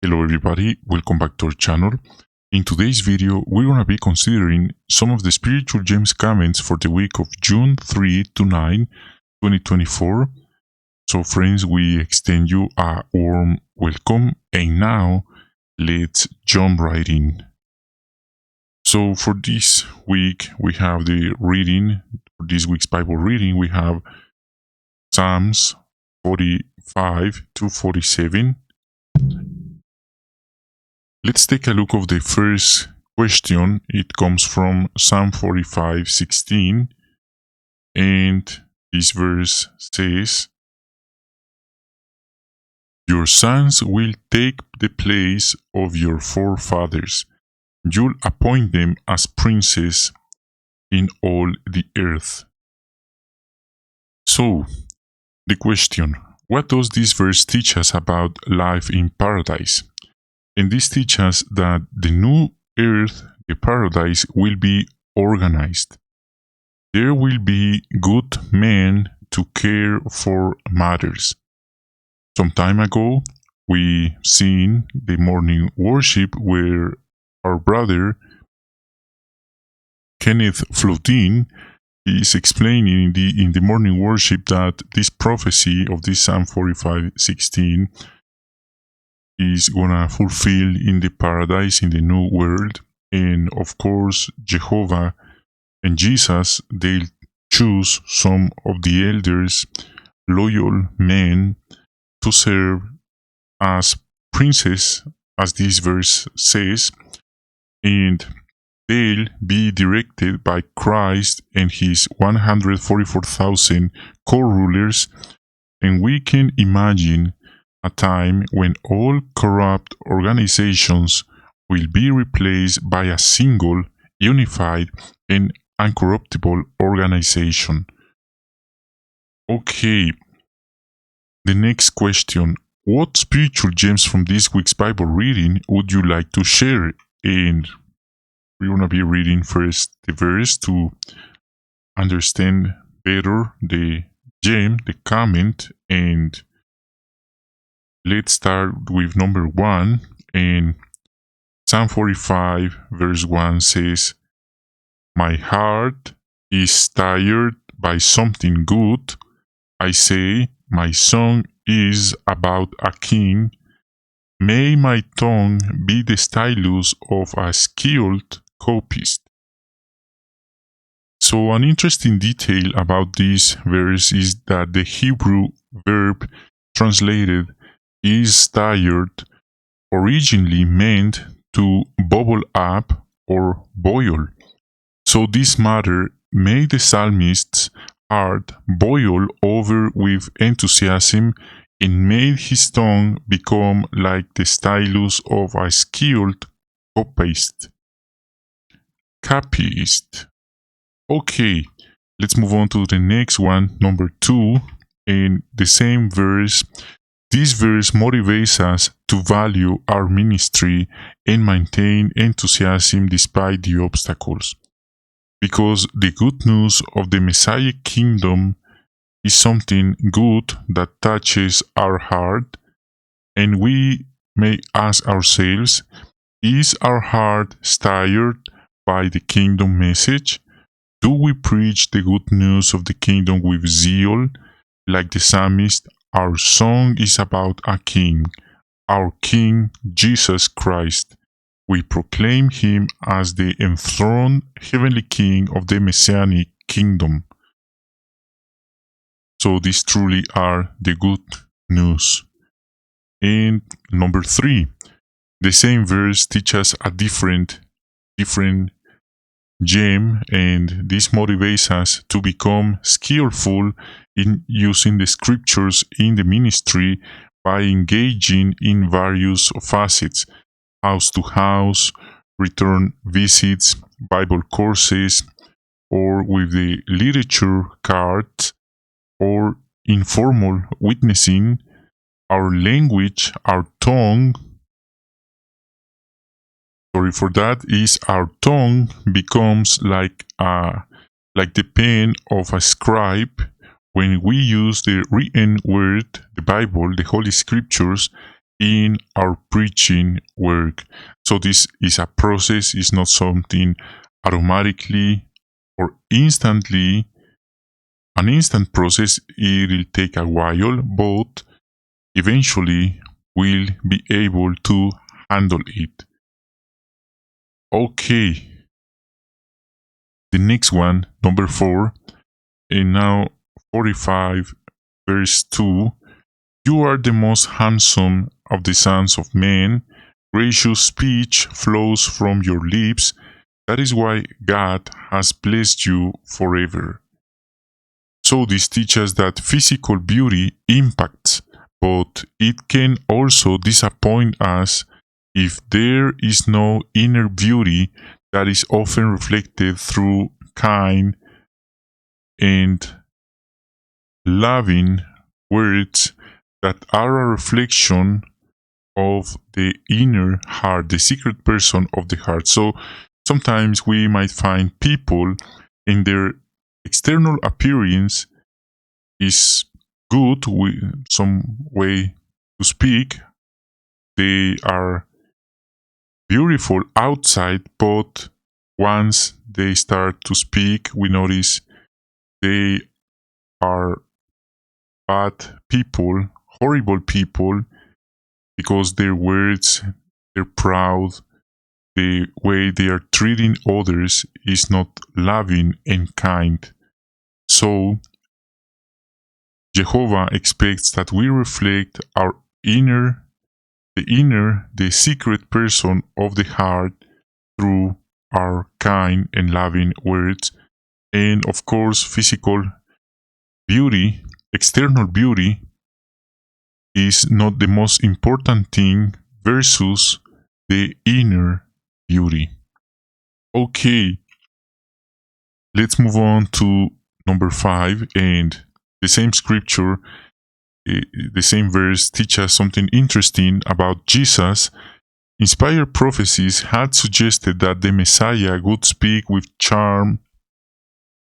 Hello everybody, welcome back to our channel. In today's video, we're going to be considering some of the spiritual gems comments for the week of June 3 to 9, 2024. So friends, we extend you a warm welcome, and now let's jump right in. So for this week, we have the reading, for this week's Bible reading, we have Psalms 45 to 47. Let's take a look of the first question. It comes from Psalm 45:16, and this verse says, "Your sons will take the place of your forefathers. You'll appoint them as princes in all the earth." So, the question, what does this verse teach us about life in paradise? And this teaches us that the new earth, the paradise, will be organized. There will be good men to care for matters. Some time ago, we seen the morning worship where our brother Kenneth Flotin is explaining in the morning worship that this prophecy of this Psalm 45:16 is gonna fulfill in the paradise, in the new world. And of course, Jehovah and Jesus, they'll choose some of the elders, loyal men, to serve as princes, as this verse says, and they'll be directed by Christ and his 144,000 co-rulers. And we can imagine a time when all corrupt organizations will be replaced by a single, unified, and uncorruptible organization. Okay, the next question. What spiritual gems from this week's Bible reading would you like to share? And we're going to be reading first the verse to understand better the gem, the comment, and let's start with number 1. And Psalm 45 verse 1 says, "My heart is tired by something good. I say, my song is about a king. May my tongue be the stylus of a skilled copist." So an interesting detail about this verse is that the Hebrew verb translated "is tired" originally meant to bubble up or boil. So this matter made the psalmist's heart boil over with enthusiasm and made his tongue become like the stylus of a skilled copist. Okay, let's move on to the next one, number 2, and the same verse. This verse motivates us to value our ministry and maintain enthusiasm despite the obstacles. Because the good news of the Messiah kingdom is something good that touches our heart, and we may ask ourselves, is our heart stirred by the kingdom message? Do we preach the good news of the kingdom with zeal? Like the psalmist, our song is about a king, our King Jesus Christ. We proclaim him as the enthroned heavenly king of the Messianic kingdom. So these truly are the good news. And number 3, the same verse teaches a different gem, and this motivates us to become skillful in using the scriptures in the ministry by engaging in various facets: house to house, return visits, Bible courses, or with the literature cards, or informal witnessing. Our language, our tongue, our tongue becomes like the pen of a scribe when we use the written word, the Bible, the Holy Scriptures, in our preaching work. So this is a process, it's not something automatically or instantly. An instant process, it will take a while, but eventually we'll be able to handle it. Okay, the next one, number 4, and now 45, verse 2. You are the most handsome of the sons of men. Gracious speech flows from your lips. That is why God has blessed you forever. So this teaches that physical beauty impacts, but it can also disappoint us if there is no inner beauty that is often reflected through kind and loving words that are a reflection of the inner heart, the secret person of the heart. So sometimes we might find people in their external appearance is good with some way to speak. They are beautiful outside, but once they start to speak, we notice they are bad people, horrible people, because their words, they're proud, the way they are treating others is not loving and kind. So, Jehovah expects that we reflect our the secret person of the heart through our kind and loving words, and of course, physical beauty, external beauty, is not the most important thing versus the inner beauty. Okay, let's move on to number 5, and the same scripture, the same verse teaches something interesting about Jesus. Inspired prophecies had suggested that the Messiah would speak with charm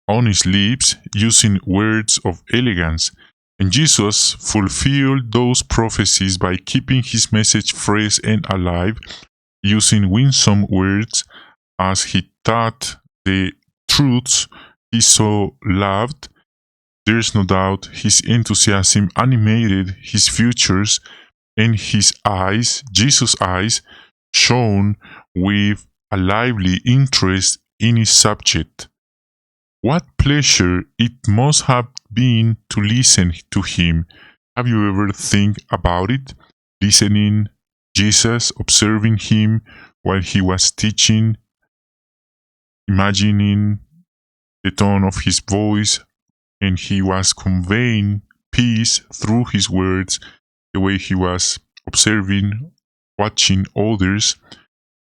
on his lips, using words of elegance. And Jesus fulfilled those prophecies by keeping his message fresh and alive, using winsome words as he taught the truths he so loved. There's no doubt his enthusiasm animated his futures, and his eyes, Jesus' eyes, shone with a lively interest in his subject. What pleasure it must have been to listen to him. Have you ever think about it? Listening Jesus, observing him while he was teaching, imagining the tone of his voice, and he was conveying peace through his words, the way he was observing, watching others.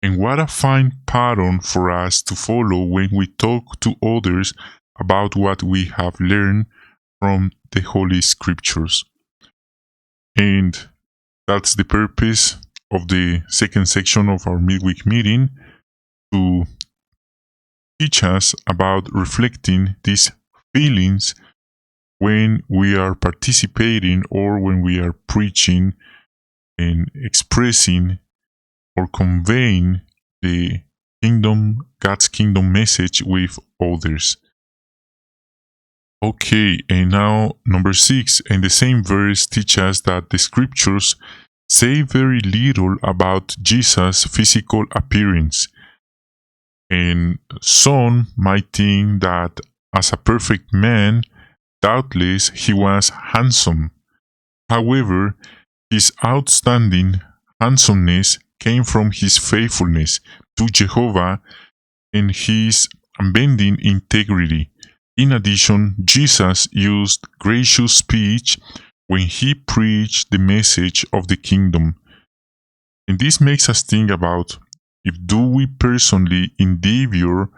And what a fine pattern for us to follow when we talk to others about what we have learned from the Holy Scriptures. And that's the purpose of the second section of our midweek meeting, to teach us about reflecting these feelings when we are participating or when we are preaching and expressing or conveying the God's kingdom message with others. Okay, and now number 6, and the same verse teaches us that the scriptures say very little about Jesus' physical appearance. And some might think that as a perfect man, doubtless he was handsome. However, his outstanding handsomeness came from his faithfulness to Jehovah and his unbending integrity. In addition, Jesus used gracious speech when he preached the message of the kingdom. And this makes us think about, if do we personally endeavor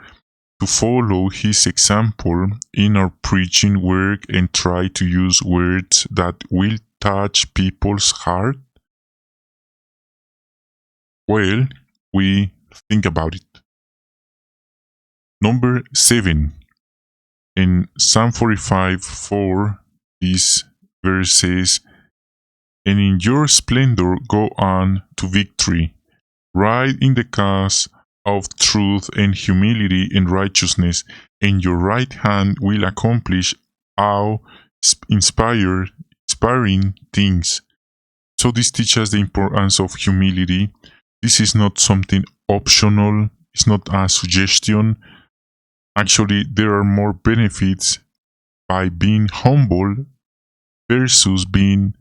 to follow his example in our preaching work and try to use words that will touch people's heart? Well, we think about it. Number 7. In Psalm 45:4, this verse says, and in your splendor go on to victory. Ride in the cause of truth and humility and righteousness, and your right hand will accomplish inspiring things. So this teaches the importance of humility. This is not something optional. It's not a suggestion. Actually, there are more benefits by being humble versus being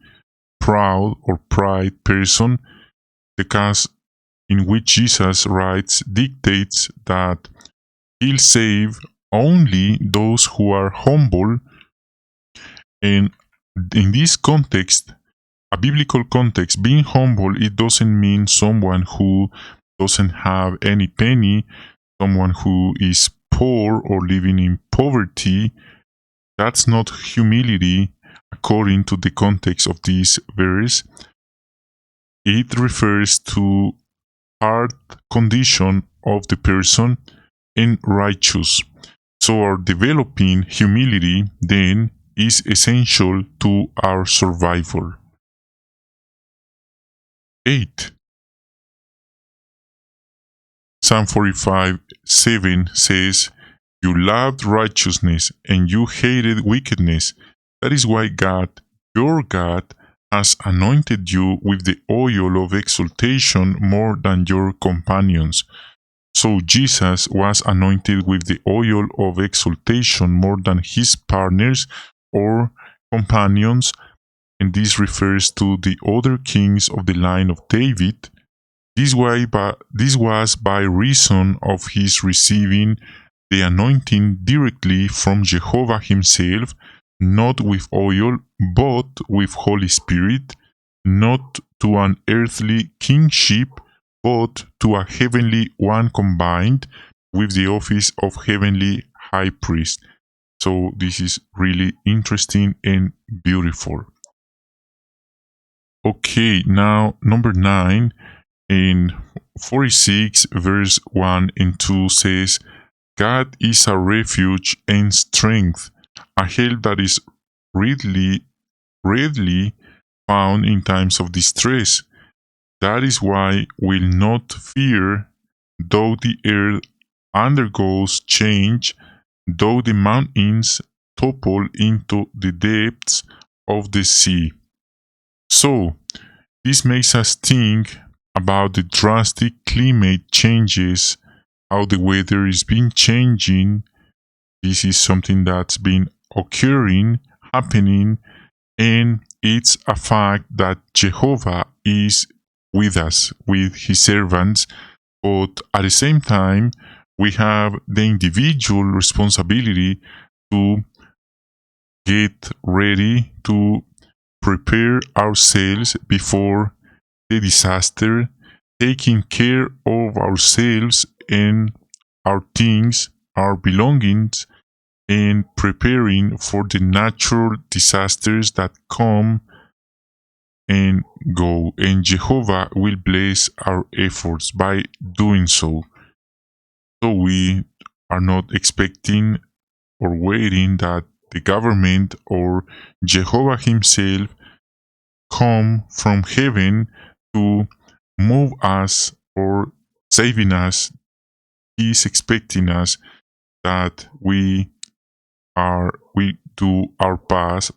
proud or pride person. The case in which Jesus writes dictates that he'll save only those who are humble. And in this context, a biblical context, being humble, it doesn't mean someone who doesn't have any penny, someone who is poor or living in poverty. That's not humility according to the context of this verse. It refers to heart condition of the person and righteous. So our developing humility then is essential to our survival. 8. Psalm 45:7 says, "You loved righteousness and you hated wickedness. That is why God, your God, has anointed you with the oil of exaltation more than your companions." So Jesus was anointed with the oil of exaltation more than his partners or companions, and this refers to the other kings of the line of David. This was by reason of his receiving the anointing directly from Jehovah himself, not with oil, but with Holy Spirit, not to an earthly kingship, but to a heavenly one combined with the office of heavenly high priest. So this is really interesting and beautiful. Okay, now number 9 in 46 verse 1 and 2 says, "God is a refuge and strength, a help that is readily found in times of distress. That is why we'll not fear, though the earth undergoes change, though the mountains topple into the depths of the sea." So, this makes us think about the drastic climate changes, how the weather is been changing. This is something that's been happening, and it's a fact that Jehovah is with us, with his servants, but at the same time, we have the individual responsibility to get ready, to prepare ourselves before the disaster, taking care of ourselves and our things, our belongings, and preparing for the natural disasters that come and go. And Jehovah will bless our efforts by doing so. So we are not expecting or waiting that the government or Jehovah himself come from heaven to move us or saving us. He is expecting us that we do our part,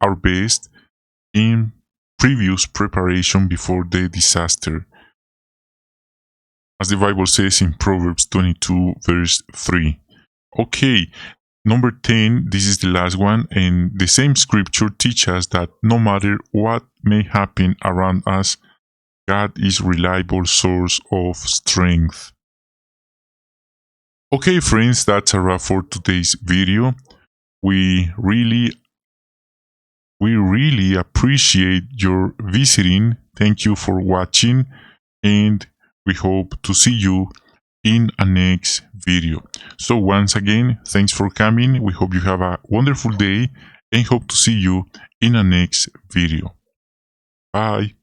our best in previous preparation before the disaster. As the Bible says in Proverbs 22 verse 3. Okay, number 10, this is the last one, and the same scripture teaches us that no matter what may happen around us, God is a reliable source of strength. Okay, friends, that's a wrap for today's video. We really appreciate your visiting. Thank you for watching, and we hope to see you in a next video. So once again, thanks for coming. We hope you have a wonderful day and hope to see you in a next video. Bye.